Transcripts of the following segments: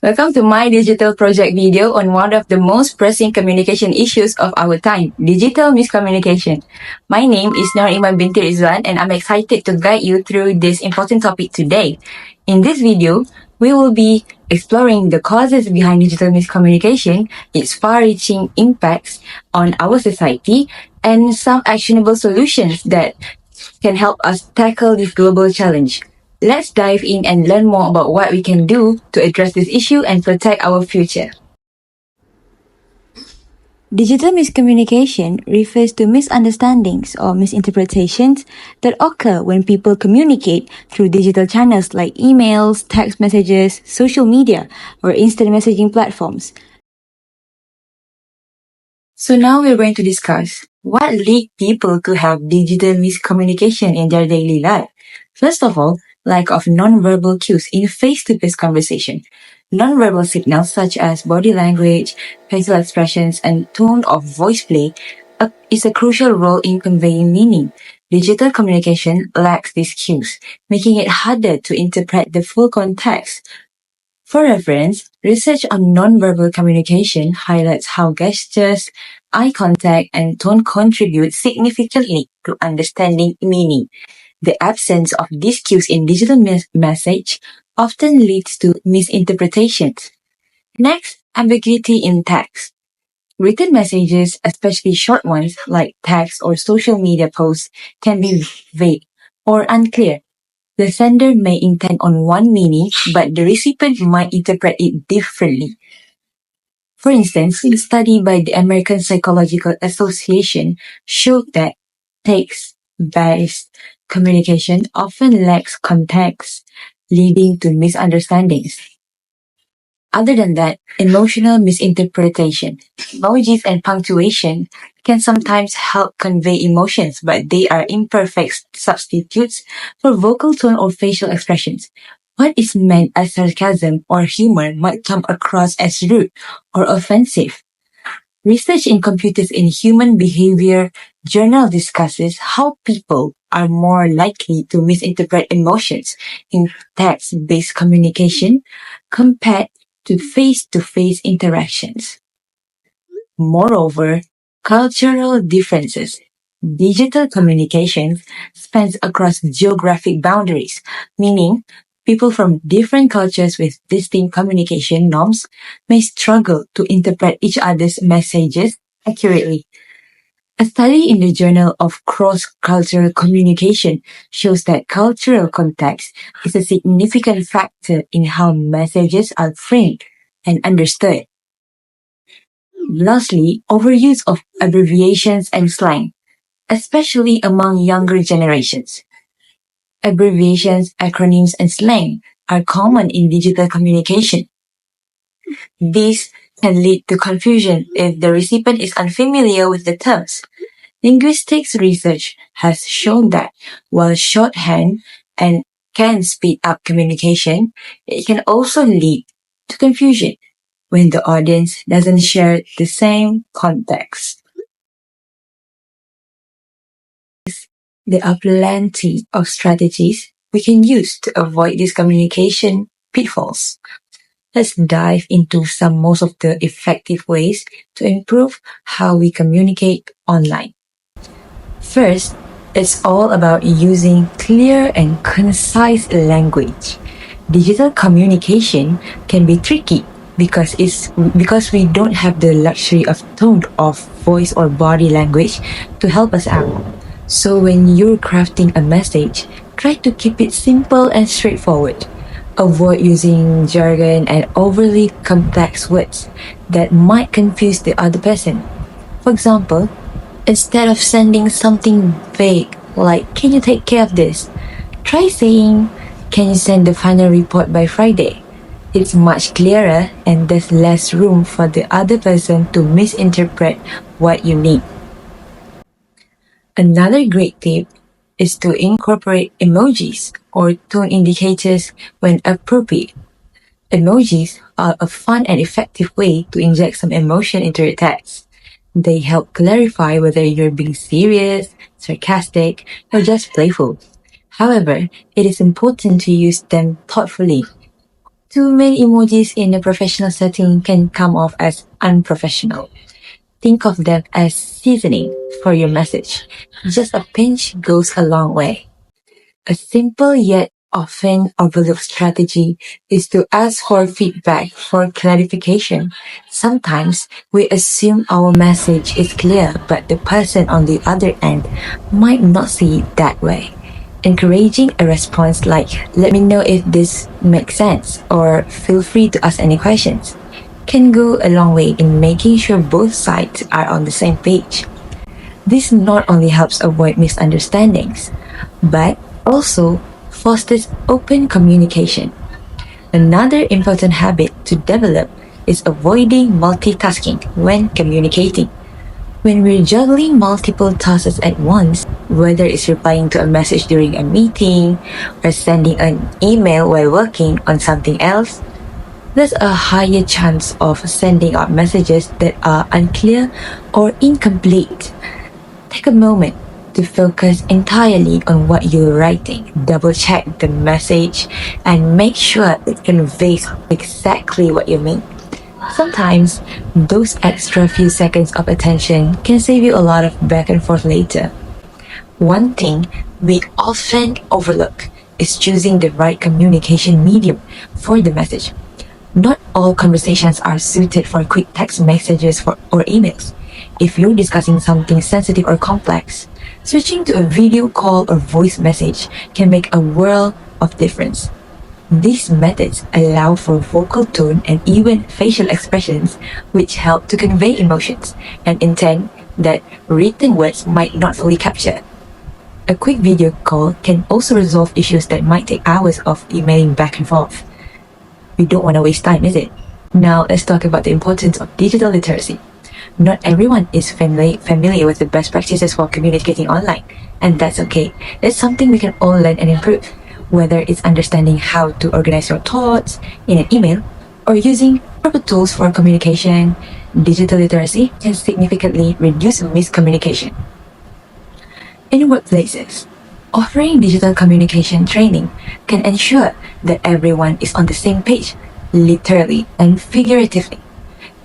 Welcome to my digital project video on one of the most pressing communication issues of our time, digital miscommunication. My name is Nur Iman binti Ridzwan and I'm excited to guide you through this important topic today. In this video, we will be exploring the causes behind digital miscommunication, its far-reaching impacts on our society, and some actionable solutions that can help us tackle this global challenge. Let's dive in and learn more about what we can do to address this issue and protect our future. Digital miscommunication refers to misunderstandings or misinterpretations that occur when people communicate through digital channels like emails, text messages, social media, or instant messaging platforms. So now we're going to discuss what lead people to have digital miscommunication in their daily life. First of all, lack of non-verbal cues in face-to-face conversation. Non-verbal signals such as body language, facial expressions, and tone of voice play is a crucial role in conveying meaning. Digital communication lacks these cues, making it harder to interpret the full context. For reference, research on nonverbal communication highlights how gestures, eye contact, and tone contribute significantly to understanding meaning. The absence of these cues in digital message often leads to misinterpretations. Next, ambiguity in text. Written messages, especially short ones like text or social media posts, can be vague or unclear. The sender may intend on one meaning, but the recipient might interpret it differently. For instance, a study by the American Psychological Association showed that text-based communication often lacks context, leading to misunderstandings. Other than that, emotional misinterpretation. Emojis and punctuation can sometimes help convey emotions, but they are imperfect substitutes for vocal tone or facial expressions. What is meant as sarcasm or humor might come across as rude or offensive. Research in Computers in Human Behavior journal discusses how people are more likely to misinterpret emotions in text-based communication compared to face-to-face interactions. Moreover, cultural differences. Digital communication spans across geographic boundaries, meaning people from different cultures with distinct communication norms may struggle to interpret each other's messages accurately. A study in the Journal of Cross-Cultural Communication shows that cultural context is a significant factor in how messages are framed and understood. Lastly, overuse of abbreviations and slang, especially among younger generations. Abbreviations, acronyms, and slang are common in digital communication. These can lead to confusion if the recipient is unfamiliar with the terms. Linguistics research has shown that while shorthand and can speed up communication, it can also lead to confusion when the audience doesn't share the same context. There are plenty of strategies we can use to avoid these communication pitfalls. Let's dive into most of the effective ways to improve how we communicate online. First, it's all about using clear and concise language. Digital communication can be tricky because we don't have the luxury of tone of voice or body language to help us out. So when you're crafting a message, try to keep it simple and straightforward. Avoid using jargon and overly complex words that might confuse the other person. For example, instead of sending something vague like, "Can you take care of this?" try saying, "Can you send the final report by Friday?" It's much clearer and there's less room for the other person to misinterpret what you need. Another great tip is to incorporate emojis or tone indicators when appropriate. Emojis are a fun and effective way to inject some emotion into your text. They help clarify whether you're being serious, sarcastic, or just playful. However, it is important to use them thoughtfully. Too many emojis in a professional setting can come off as unprofessional. Think of them as seasoning for your message. Just a pinch goes a long way. A simple yet often overlooked strategy is to ask for feedback for clarification. Sometimes we assume our message is clear, but the person on the other end might not see it that way. Encouraging a response like, let me know if this makes sense, or feel free to ask any questions, can go a long way in making sure both sides are on the same page. This not only helps avoid misunderstandings, but also fosters open communication. Another important habit to develop is avoiding multitasking when communicating. When we're juggling multiple tasks at once, whether it's replying to a message during a meeting or sending an email while working on something else, there's a higher chance of sending out messages that are unclear or incomplete. Take a moment to focus entirely on what you're writing. Double check the message and make sure it conveys exactly what you mean. Sometimes, those extra few seconds of attention can save you a lot of back and forth later. One thing we often overlook is choosing the right communication medium for the message. Not all conversations are suited for quick text messages or emails. If you're discussing something sensitive or complex, switching to a video call or voice message can make a world of difference. These methods allow for vocal tone and even facial expressions, which help to convey emotions and intent that written words might not fully capture. A quick video call can also resolve issues that might take hours of emailing back and forth. We don't want to waste time, is it? Now, let's talk about the importance of digital literacy. Not everyone is familiar with the best practices for communicating online, and that's okay. It's something we can all learn and improve. Whether it's understanding how to organize your thoughts in an email or using proper tools for communication, digital literacy can significantly reduce miscommunication. In workplaces, offering digital communication training can ensure that everyone is on the same page, literally and figuratively.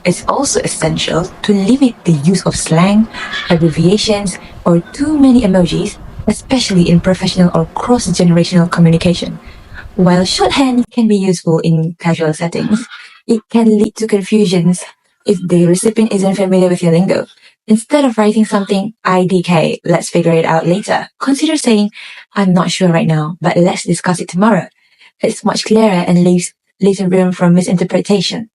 It's also essential to limit the use of slang, abbreviations, or too many emojis, especially in professional or cross-generational communication. While shorthand can be useful in casual settings, it can lead to confusions if the recipient isn't familiar with your lingo. Instead of writing something IDK, let's figure it out later, consider saying, I'm not sure right now, but let's discuss it tomorrow. It's much clearer and leaves little room for misinterpretation.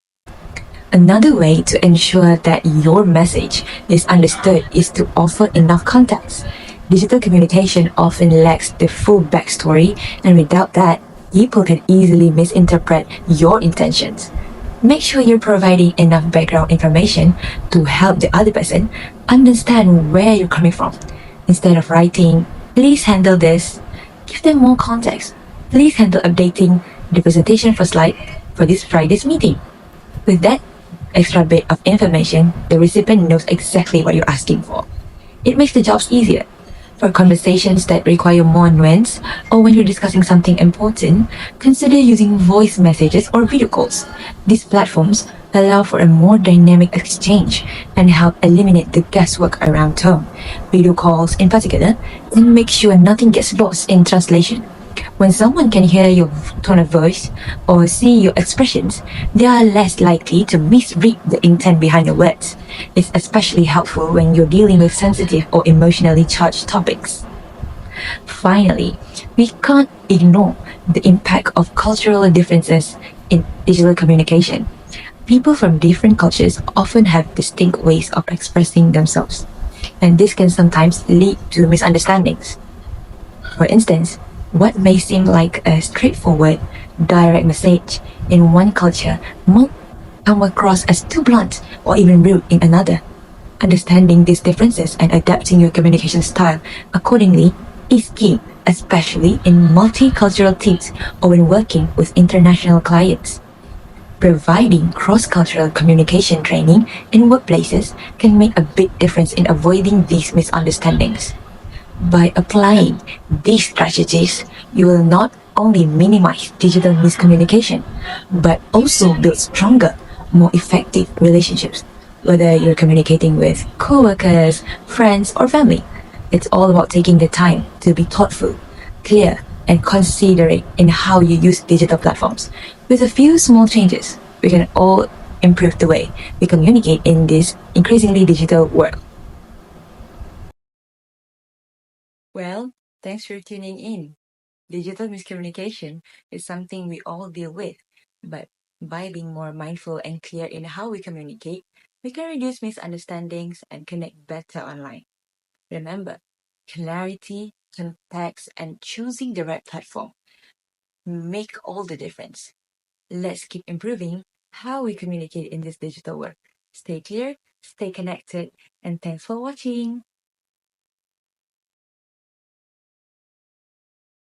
Another way to ensure that your message is understood is to offer enough context. Digital communication often lacks the full backstory, and without that, people can easily misinterpret your intentions. Make sure you're providing enough background information to help the other person understand where you're coming from. Instead of writing, please handle this, give them more context. Please handle updating the presentation for slide for this Friday's meeting. With that extra bit of information, the recipient knows exactly what you're asking for. It makes the jobs easier. For conversations that require more nuance, or when you're discussing something important, consider using voice messages or video calls. These platforms allow for a more dynamic exchange and help eliminate the guesswork around tone. Video calls, in particular, can make sure nothing gets lost in translation. When someone can hear your tone of voice or see your expressions, they are less likely to misread the intent behind the words. It's especially helpful when you're dealing with sensitive or emotionally charged topics. Finally, we can't ignore the impact of cultural differences in digital communication. People from different cultures often have distinct ways of expressing themselves, and this can sometimes lead to misunderstandings. For instance, what may seem like a straightforward, direct message in one culture might come across as too blunt or even rude in another. Understanding these differences and adapting your communication style accordingly is key, especially in multicultural teams or when working with international clients. Providing cross-cultural communication training in workplaces can make a big difference in avoiding these misunderstandings. By applying these strategies, you will not only minimize digital miscommunication, but also build stronger, more effective relationships. Whether you're communicating with coworkers, friends, or family, it's all about taking the time to be thoughtful, clear, and considerate in how you use digital platforms. With a few small changes, we can all improve the way we communicate in this increasingly digital world. Well, thanks for tuning in. Digital miscommunication is something we all deal with, but by being more mindful and clear in how we communicate, we can reduce misunderstandings and connect better online. Remember, clarity, context, and choosing the right platform make all the difference. Let's keep improving how we communicate in this digital world. Stay clear, stay connected, and thanks for watching.